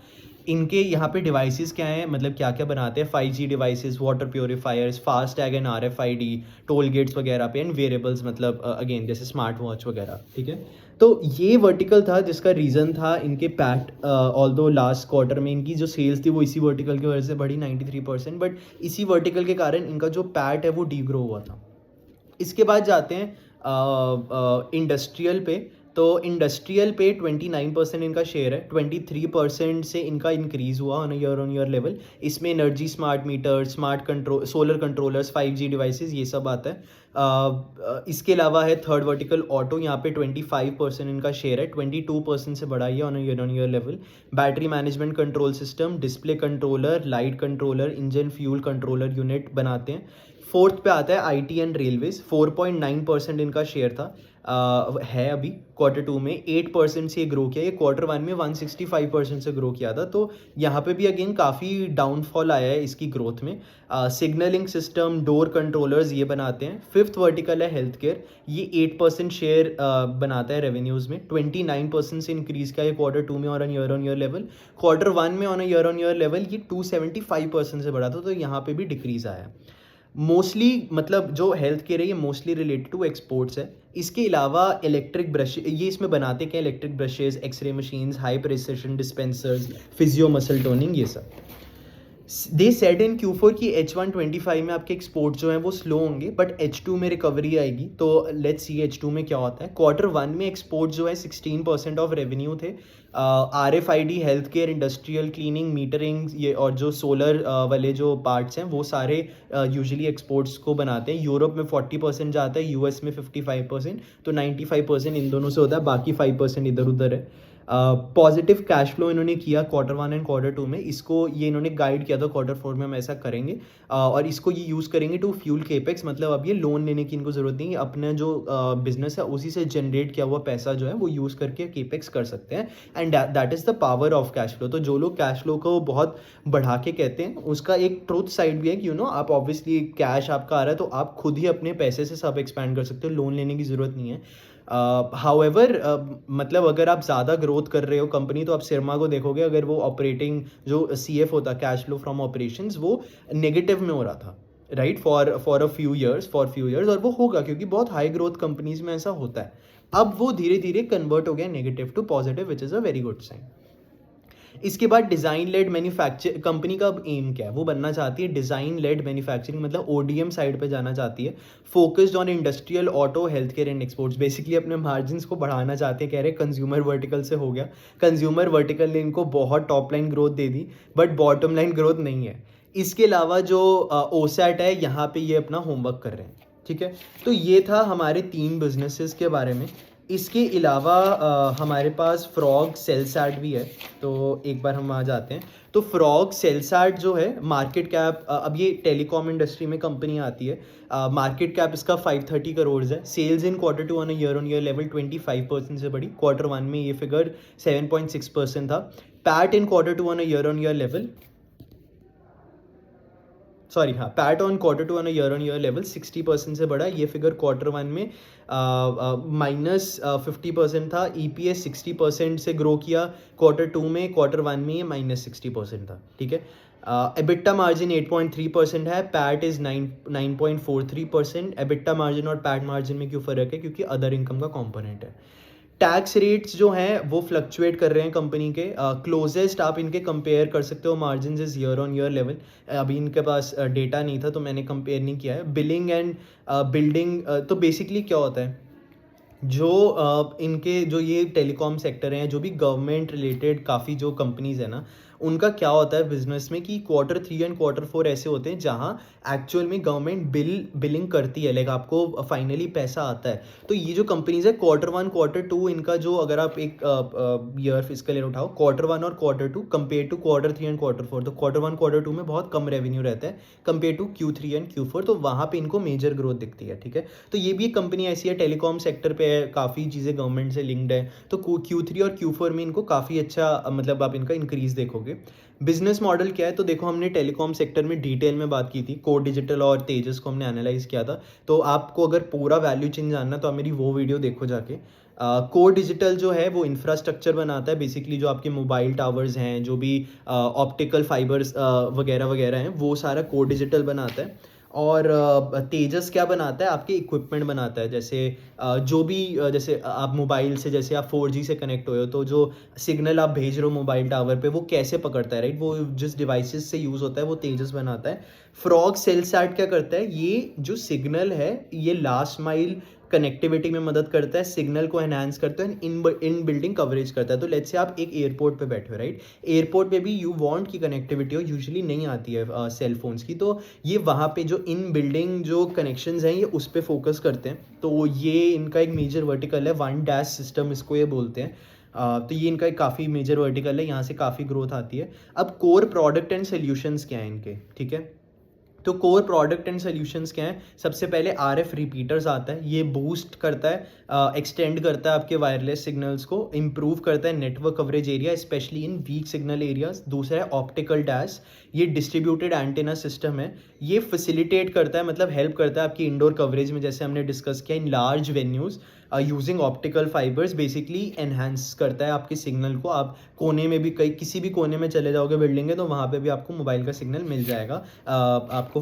इनके यहाँ पे डिवाइसेस क्या हैं, मतलब क्या क्या बनाते हैं, 5G devices, water purifiers, fast tag and RFID, toll gates वगैरह पे, एंड वेरेबल्स, मतलब अगेन जैसे स्मार्ट वॉच वगैरह, ठीक है। तो ये वर्टिकल था जिसका रीज़न था इनके पैट, ऑल्दो लास्ट क्वार्टर में इनकी जो सेल्स थी वो इसी वर्टिकल की वजह से बढ़ी 93%, बट इसी वर्टिकल के कारण इनका जो पैट है वो डीग्रो हुआ था। इसके बाद जाते हैं इंडस्ट्रियल पे। तो इंडस्ट्रियल पे 29% इनका शेयर है, 23% से इनका इंक्रीज़ हुआ ऑन ईयर लेवल। इसमें energy smart meter, smart control, solar controllers, 5G devices, ये सब आता है। इसके अलावा है थर्ड वर्टिकल ऑटो, यहाँ पे 25% इनका शेयर है, 22% से बढ़ा है on year level. Battery management control system, display controller, light controller, engine fuel controller unit बनाते हैं। फोर्थ पे आता है आईटी एंड रेलवेज, 4.9% इनका शेयर था, है अभी क्वार्टर टू में 8% से ग्रो किया। ये क्वार्टर वन में 165% से ग्रो किया था, तो यहाँ पे भी अगेन काफ़ी डाउनफॉल आया है इसकी ग्रोथ में। सिग्नलिंग सिस्टम, डोर कंट्रोलर्स ये बनाते हैं। फिफ्थ वर्टिकल है हेल्थ केयर, ये 8% शेयर बनाता है रेवेन्यूज़ में, 29% से इंक्रीज़ किया ये क्वार्टर टू में on year level. Quarter one में ऑन ईयर लेवल ये 275% से बढ़ा था, तो यहाँ पे भी डिक्रीज़ आया। मोस्टली मतलब जो हेल्थ केयर है ये मोस्टली रिलेटेड टू एक्सपोर्ट्स है। इसके अलावा इलेक्ट्रिक ब्रश, ये इसमें बनाते क्या, electric brushes, x ray machines, high precision dispensers, physio muscle toning, ये सब। दे सेड इन Q4 की H1 25 में आपके एक्सपोर्ट जो हैं वो स्लो होंगे, बट H2 में रिकवरी आएगी। तो लेट्स सी H2 में क्या होता है। क्वार्टर वन में एक्सपोर्ट जो है 16% ऑफ रेवेन्यू थे। RFID, health care, industrial cleaning, metering, ये और जो सोलर वाले जो पार्ट्स हैं वो सारे यूजुअली एक्सपोर्ट्स को बनाते हैं। यूरोप में 40% जाता है, US में 55%, तो 95% इन दोनों से होता है, बाकी 5% इधर उधर है। पॉजिटिव कैश फ्लो इन्होंने किया quarter one and quarter two में। इसको ये इन्होंने गाइड किया था क्वार्टर फोर में हम ऐसा करेंगे, और इसको ये यूज़ करेंगे टू फ्यूल केपेक्स, मतलब अब ये लोन लेने की इनको ज़रूरत नहीं है, अपना जो बिजनेस है उसी से जनरेट किया हुआ पैसा जो है वो यूज़ करके केपेक्स कर सकते हैं। And that is the power of cash flow. तो जो लोग कैश फ्लो को बहुत बढ़ा के कहते हैं, उसका एक ट्रूथ साइड भी है कि आप ऑब्वियसली कैश आपका आ रहा है तो आप खुद ही अपने पैसे से सब एक्सपैंड कर सकते हो, लोन लेने की ज़रूरत नहीं है। हाउएवर मतलब अगर आप ज़्यादा ग्रोथ कर रहे हो कंपनी, तो आप सिरमा को देखोगे, अगर वो ऑपरेटिंग जो CF होता, कैश फ्लो फ्रॉम ऑपरेशंस, वो नेगेटिव में हो रहा था, right, for a few years, और वो होगा क्योंकि बहुत हाई ग्रोथ कंपनीज में ऐसा होता है। अब वो धीरे धीरे कन्वर्ट हो गया negative to positive, which is a very good sign. इसके बाद डिज़ाइन लेड मैन्युफैक्चर, कंपनी का अब एम क्या है, वो बनना चाहती है डिज़ाइन लेड मैन्युफैक्चरिंग, मतलब ODM साइड पे जाना चाहती है। Focused on industrial, auto, health care and exports. Basically अपने मार्जिन्स को बढ़ाना चाहते हैं, कह रहे कंज्यूमर वर्टिकल से हो गया, कंज्यूमर वर्टिकल ने इनको बहुत top line growth they the, but bottom line growth नहीं है। इसके अलावा जो OSAT है, यहाँ पे ये अपना होमवर्क कर रहे हैं, ठीक है। तो ये था हमारे 3 बिजनेसेस के बारे में। इसके अलावा हमारे पास फ्रॉग सेलसैट भी है, तो एक बार हम आ जाते हैं। तो फ्रॉग सेलसैट जो है, मार्केट कैप, अब ये टेलीकॉम इंडस्ट्री में कंपनी आती है। मार्केट कैप इसका 530 करोड़ है। Sales in quarter two on year level 25% से बढ़ी, क्वार्टर वन में ये फिगर 7.6% था। PAT in quarter two on year level, sorry हाँ, PAT on quarter two on year level 60% से बढ़ा। ये फिगर क्वार्टर वन में -50% था। EPS 60% से ग्रो किया क्वार्टर टू में, क्वार्टर वन में ये -60% था, ठीक है। EBITDA मार्जिन 8.3% है, पैट इज़ 9.43%। EBITDA मार्जिन और पैट मार्जिन में क्यों फ़र्क है, क्योंकि अदर इनकम का कॉम्पोनेंट है। टैक्स रेट्स जो हैं वो फ्लक्चुएट कर रहे हैं कंपनी के। क्लोजेस्ट आप इनके कंपेयर कर सकते हो मार्जिन इज ईयर लेवल। अभी इनके पास डेटा नहीं था तो मैंने कंपेयर नहीं किया है। बिलिंग एंड बिल्डिंग, तो बेसिकली क्या होता है, जो इनके जो ये टेलीकॉम सेक्टर हैं, जो भी गवर्नमेंट रिलेटेड काफ़ी जो कंपनीज़ है ना, उनका क्या होता है बिजनेस में कि Q3 एंड Q4 ऐसे होते हैं जहाँ एक्चुअल में गवर्नमेंट बिलिंग करती है, लाइक आपको फाइनली पैसा आता है। तो ये जो कंपनीज है Q1 Q2 इनका जो, अगर आप एक ईयर फिजिकल ईयर उठाओ Q1 और Q2 compare to Q3 and Q4, तो Q1 Q2 में बहुत कम रेवेन्यू रहता है compare to Q3 and Q4, तो वहाँ पे इनको मेजर ग्रोथ दिखती है। ठीक है, तो ये भी एक कंपनी ऐसी है, टेलीकॉम सेक्टर पे है, काफ़ी चीज़ें गवर्नमेंट से लिंक्ड है, तो Q3 और Q4 में इनको काफ़ी अच्छा मतलब आप इनका इंक्रीज देखोगे। बिजनेस मॉडल क्या है, तो देखो हमने टेलीकॉम सेक्टर में डिटेल में बात की थी, कोर डिजिटल और तेजस को हमने एनालाइज किया था। तो आपको अगर पूरा वैल्यू चेन जानना तो आप मेरी वो वीडियो देखो जाके। कोर डिजिटल जो है वो इंफ्रास्ट्रक्चर बनाता है, बेसिकली जो आपके मोबाइल टावर्स हैं, जो भी ऑप्टिकल फाइबर्स वगैरह वगैरह हैं, वो सारा कोर डिजिटल बनाता है। और तेजस क्या बनाता है, आपके इक्विपमेंट बनाता है, जैसे जो भी जैसे आप मोबाइल से, जैसे आप 4G से कनेक्ट हुए हो, तो जो सिग्नल आप भेज रहे हो मोबाइल टावर पे वो कैसे पकड़ता है, राइट, वो जिस डिवाइसेस से यूज़ होता है वो तेजस बनाता है। फ्रॉग सेलसैट क्या करता है, ये जो सिग्नल है ये लास्ट माइल कनेक्टिविटी में मदद करता है, सिग्नल को एनहांस करता है, इन बिल्डिंग कवरेज करता है। तो लेट्स से आप एक एयरपोर्ट पे बैठे हो, राइट, एयरपोर्ट पे भी यू वांट की कनेक्टिविटी हो, यूजुअली नहीं आती है सेल फोन्स की, तो ये वहाँ पे जो इन बिल्डिंग जो कनेक्शंस हैं ये उस पर फोकस करते हैं। तो ये इनका एक मेजर वर्टिकल है, वन डैश सिस्टम इसको ये बोलते हैं। तो ये इनका एक काफ़ी मेजर वर्टिकल है, यहाँ से काफ़ी ग्रोथ आती है। अब कोर प्रोडक्ट एंड सोल्यूशंस क्या हैं इनके, ठीक है, तो कोर प्रोडक्ट एंड सोल्यूशंस क्या हैं, सबसे पहले RF रिपीटर्स आता है, ये बूस्ट करता है, एक्सटेंड करता है आपके वायरलेस सिग्नल्स को, इम्प्रूव करता है network coverage area specially in weak signal areas. दूसरा है ऑप्टिकल डैश, ये डिस्ट्रीब्यूटेड एंटेना सिस्टम है, ये फैसिलिटेट करता है, मतलब हेल्प करता है आपकी इंडोर कवरेज में, जैसे हमने डिस्कस किया in large venues using optical fibres, basically enhance करता है आपके सिग्नल को। आप कोने में भी, कहीं किसी भी कोने में चले जाओगे बिल्डिंग के, तो वहाँ पे भी आपको मोबाइल का सिग्नल मिल जाएगा, आपको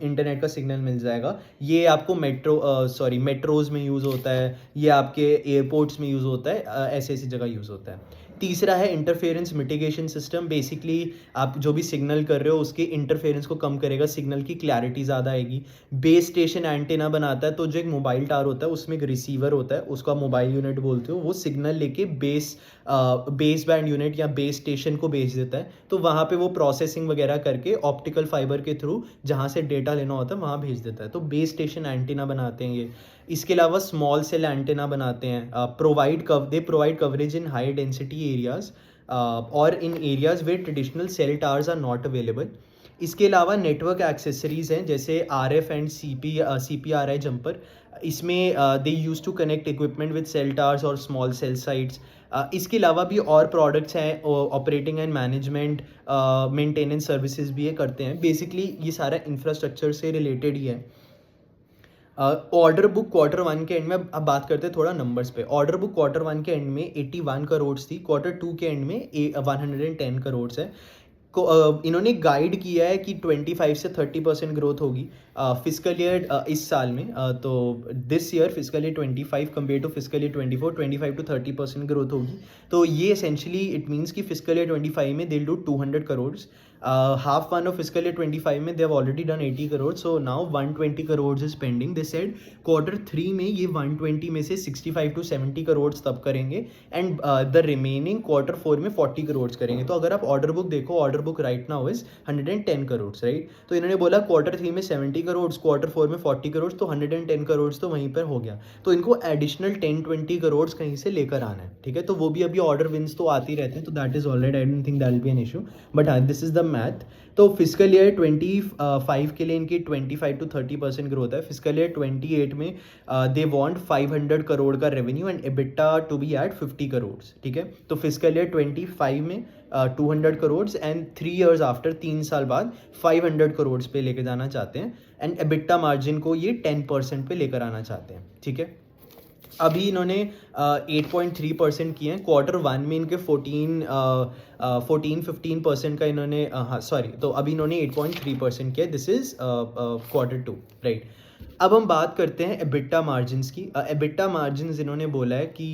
इंटरनेट का सिग्नल मिल जाएगा। ये आपको मेट्रोज़ में यूज़ होता है, ये आपके एयरपोर्ट्स में यूज़ होता है, ऐसी ऐसी जगह यूज़ होता है। तीसरा है इंटरफेरेंस मिटिगेशन सिस्टम, बेसिकली आप जो भी सिग्नल कर रहे हो उसके इंटरफेरेंस को कम करेगा, सिग्नल की क्लैरिटी ज़्यादा आएगी। बेस स्टेशन एंटेना बनाता है, तो जो एक मोबाइल टावर होता है उसमें एक रिसीवर होता है, उसको आप मोबाइल यूनिट बोलते हो, वो सिग्नल लेके बेस बैंड यूनिट या बेस स्टेशन को भेज देता है, तो वहाँ पे वो प्रोसेसिंग वगैरह करके ऑप्टिकल फाइबर के थ्रू जहाँ से डेटा लेना होता है वहाँ भेज देता है, तो बेस स्टेशन एंटेना बनाते हैं ये। इसके अलावा स्मॉल सेल एंटेना बनाते हैं, they provide coverage in high density areas और in areas where traditional cell towers are not available. इसके अलावा नेटवर्क एक्सेसरीज हैं, जैसे RF एंड CPRI जंपर, इसमें they use to connect equipment with cell towers और small cell sites. इसके अलावा भी और प्रोडक्ट्स हैं, operating and management maintenance services भी ये करते हैं, बेसिकली ये सारा इंफ्रास्ट्रक्चर से रिलेटेड ही है। ऑर्डर बुक Q1 के एंड में, अब बात करते हैं थोड़ा नंबर्स पे। ऑर्डर बुक Q1 के एंड में 81 करोड़ थी, Q2 के एंड में 110 करोड़ है। इन्होंने गाइड किया है कि 25 से 30% ग्रोथ होगी फिजिकल ईयर इस साल में, तो this year physical year 25 compare to physical year 24, 25 to 30% growth होगी। तो ये एसेंशली इट मीन्स कि फिजिकल ईयर 25 में they will do 200 crore, half one of physical year 25 में they have already done 80 crore, so now 120 crore is pending. They said Q3 में ये 120 में से 65 to 70 करोड़ तब करेंगे, एंड द रिमेनिंग Q4 में 40 करोड़ करेंगे। तो अगर आप ऑर्डर बुक देखो, order book right now is 110 crore, right, तो इन्होंने बोला Q3 में 70 करोड़, Q4 में 40 करोड़, तो 110 करोड़ तो वहीं पर हो गया। तो इनको एडिशनल 10-20 करोड़ कहीं से लेकर आना है, ठीक है, तो वो भी अभी ऑर्डर विंस तो आती रहते हैं, तो that is already, I don't think that will be an issue, but हाँ दिस इज द मैथ। तो फिजिकल ईयर 25 के लिए इनकी 25 to 30% ग्रोथ है। फिजिकल ईयर 28 में दे वांट 500 करोड़ का revenue and EBITDA to be at 50 crore, ठीक है, तो फिजिकल ईयर 25 में 200 करोड़ एंड 3 years आफ्टर, 3 साल बाद 500 करोड़ पे लेके जाना चाहते हैं, एंड EBITDA मार्जिन को ये 10% पे लेकर आना चाहते हैं, ठीक है। अभी इन्होंने 8.3% किए हैं, Q1 में इनके 14-15% का इन्होंने, हाँ सॉरी, तो अभी इन्होंने 8.3% किया, दिस इज Q2, राइट। अब हम बात करते हैं एबिटा मार्जिन्स की। एबिटा मार्जिन्स इन्होंने बोला है कि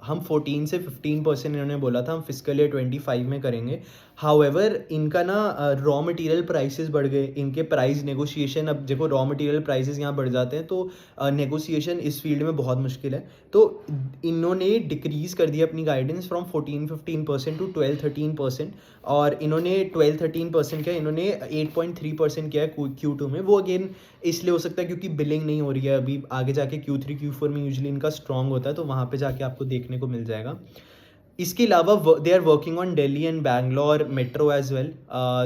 हम 14 से 15% इन्होंने बोला था हम फिस्कल ईयर 25 में करेंगे। हाउएवर इनका ना रॉ मटेरियल प्राइसेस बढ़ गए, इनके प्राइस नेगोशिएशन, अब देखो रॉ मटेरियल प्राइसेस यहाँ बढ़ जाते हैं तो नेगोशिएशन इस फील्ड में बहुत मुश्किल है। तो इन्होंने डिक्रीज़ कर दिया अपनी गाइडेंस फ्रॉम 14-15% टू 12-13%, और इन्होंने 12-13% किया, इन्होंने 8.3% किया है Q2 में। वो अगेन इसलिए हो सकता है क्योंकि बिलिंग नहीं हो रही है अभी, आगे जाके Q3 Q4 में यूजुअली इनका स्ट्रॉन्ग होता है, तो वहाँ पे जाके आपको देखने को मिल जाएगा। इसके अलावा they are working on Delhi and Bangalore metro as well.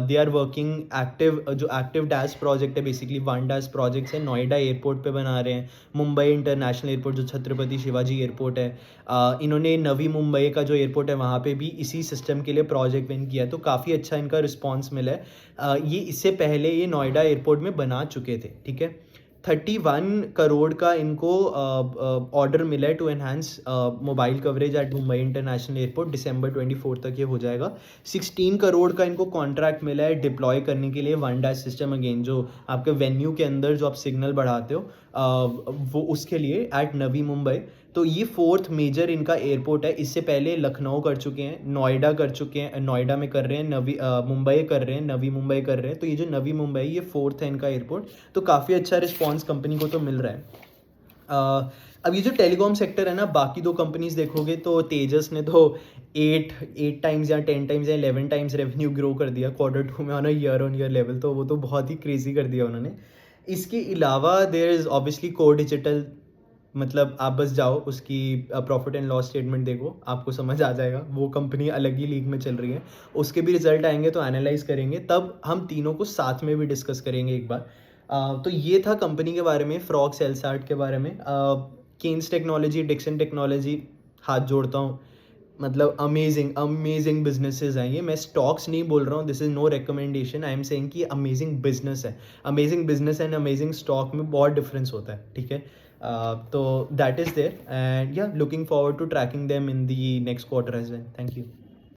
They are working active, जो एक्टिव डैश प्रोजेक्ट है बेसिकली 1 डैश प्रोजेक्ट्स है, नोएडा एयरपोर्ट पे बना रहे हैं, मुंबई इंटरनेशनल एयरपोर्ट जो छत्रपति शिवाजी एयरपोर्ट है, इन्होंने नवी मुंबई का जो एयरपोर्ट है वहाँ पे भी इसी सिस्टम के लिए प्रोजेक्ट विन किया है, तो काफ़ी अच्छा इनका रिस्पॉन्स मिला है। ये इससे पहले ये नोएडा एयरपोर्ट में बना चुके थे, ठीक है। 31 करोड़ का इनको ऑर्डर मिला है to enhance mobile coverage at Mumbai international airport, दिसंबर 24 तक ये हो जाएगा। 16 करोड़ का इनको कॉन्ट्रैक्ट मिला है डिप्लॉय करने के लिए 1 डैश सिस्टम, अगेन जो आपके वेन्यू के अंदर जो आप सिग्नल बढ़ाते हो वो उसके लिए एट नवी मुंबई। तो ये 4th मेजर इनका एयरपोर्ट है। इससे पहले लखनऊ कर चुके हैं, नोएडा कर चुके हैं, नोएडा में कर रहे हैं, मुंबई कर रहे हैं, नवी मुंबई कर रहे हैं। तो ये जो नवी मुंबई ये 4th है इनका एयरपोर्ट, तो काफ़ी अच्छा रिस्पॉन्स कंपनी को तो मिल रहा है। अब ये जो टेलीकॉम सेक्टर है ना, बाकी 2 कंपनीज देखोगे तो तेजस ने तो 8 टाइम्स या 10 टाइम्स या 11 टाइम्स रेवेन्यू ग्रो कर दिया Q2 में on a year on year level, तो वो तो बहुत ही क्रेजी कर दिया उन्होंने। इसके अलावा there is obviously core digital, मतलब आप बस जाओ उसकी प्रॉफिट एंड लॉस स्टेटमेंट देखो, आपको समझ आ जाएगा, वो कंपनी अलग ही लीग में चल रही है। उसके भी रिजल्ट आएंगे तो एनालाइज करेंगे, तब हम तीनों को साथ में भी डिस्कस करेंगे एक बार। तो ये था कंपनी के बारे में, फ्रॉग सेल्सार्ट के बारे में। केन्स टेक्नोलॉजी, डिक्सन टेक्नोलॉजी, हाथ जोड़ता हूँ, मतलब अमेजिंग अमेजिंग बिजनेसेस हैं ये। मैं स्टॉक्स नहीं बोल रहा हूँ, this is no recommendation, I am saying कि अमेजिंग बिजनेस है। Amazing business and amazing stock में बहुत डिफरेंस होता है, ठीक है। तो that is there, and yeah looking forward to tracking them in the next quarter as well. Thank you.